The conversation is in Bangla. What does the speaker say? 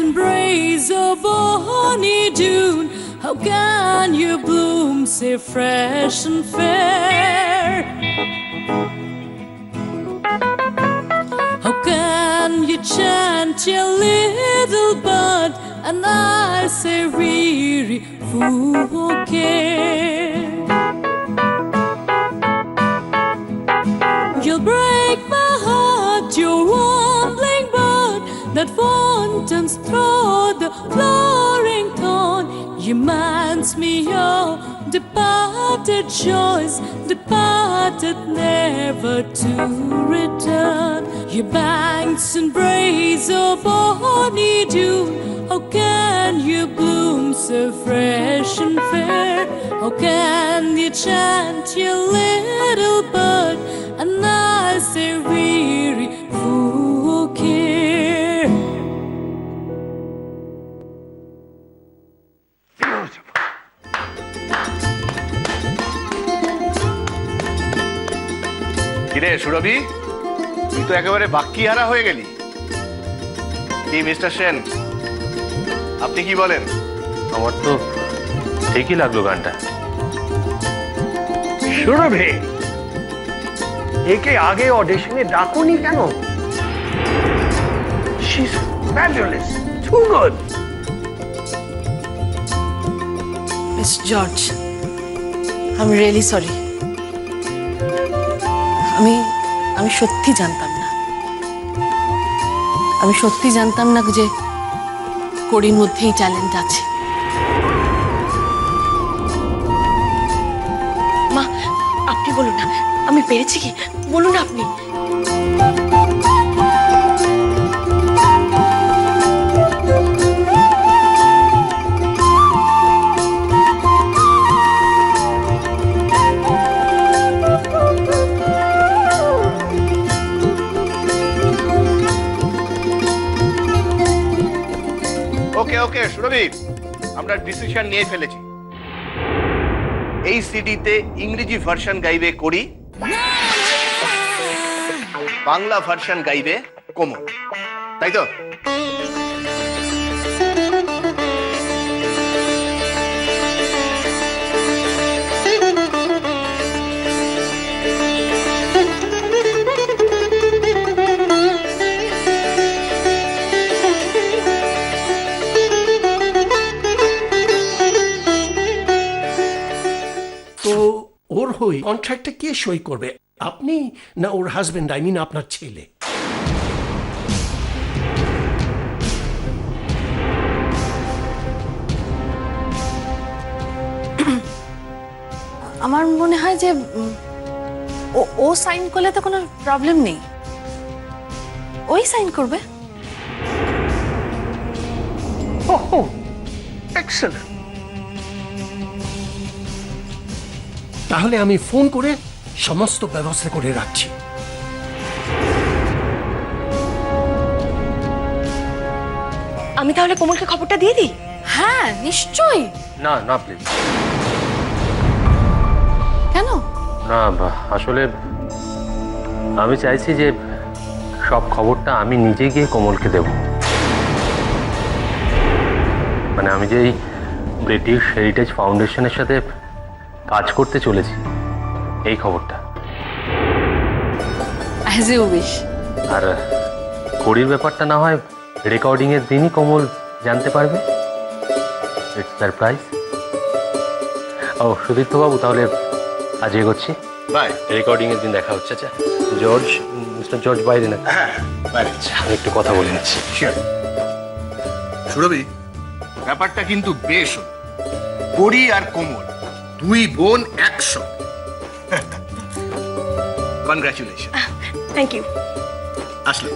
embrace a bonny June. How can you bloom so fresh and fair? How can you chant your little bud, and I say weary fool care? You'll break my heart, your warbling bird that wantons through the flowering thorn. You reminds me of departed joys, departed never to return. Your banks embrace a bonny June. How can you bloom so fresh and fair? How can you chant your little bird, and I say weary fool care? কিরে সুরভি, তুই তো একেবারে বাক্যিহারা হয়ে গেলি। কি মিস্টার সেন, আপনি কি বলেন? আমার তো ঠিকই লাগলো গানটা। সুরভি, একে আগে অডিশনে ডাকুনি কেন? She's fabulous, too good. Miss George, I'm really sorry. আমি সত্যি জানতাম না। আমি সত্যি জানতাম না যে কড়ির মধ্যেই ট্যালেন্ট আছে। মা, আপনি বলুন না, আমি পেরেছি কি? বলুন আপনি। ওকে ওকে সুরভি, আমরা ডিসিশন নিয়ে ফেলেছি। এই সিডিতে ইংরেজি ভার্সন গাইবে করি, বাংলা ভার্সন গাইবে কোমল, তাই তো? ওর হয়ে কন্ট্রাক্টে কে সই করবে, আপনি না ওর হাজবেন্ড, আই মিন আপনার ছেলে? আমার মনে হয় যে ও সাইন করলে তো কোনো প্রবলেম নেই, ওই সাইন করবে। ওহ, এক্সেলেন্ট। তাহলে আমি ফোন করে সমস্ত ব্যবস্থা করে রাখছি। আমি তাহলে কোমলকে খবরটা দিয়ে দিই? হ্যাঁ নিশ্চয়ই। না না প্লিজ। কেন? না আসলে আমি চাইছি যে সব খবরটা আমি নিজে গিয়ে কোমলকে দেব। মানে আমি যে এই ব্রিটিশ হেরিটেজ ফাউন্ডেশনের সাথে কাজ করতে চলেছি, এই খবরটা। As you wish. আর কড়ির ব্যাপারটা না হয় রেকর্ডিং এর দিনই কোমল জানতে পারবে। It's surprise. ও সুদীপ্ত বাবু, তাহলে আজ এগোচ্ছি। বাই। রেকর্ডিং এর দিন দেখা হচ্ছে। আচ্ছা জর্জ, মিস্টার জর্জ বাইরে না? হ্যাঁ বাইরে। আমি একটু কথা বলে নিচ্ছি। সুরভি, ব্যাপারটা কিন্তু বেশ হলো। কড়ি আর কোমল দুই বোন একশো। কনগ্রাচুলেশন। Thank you. আসলে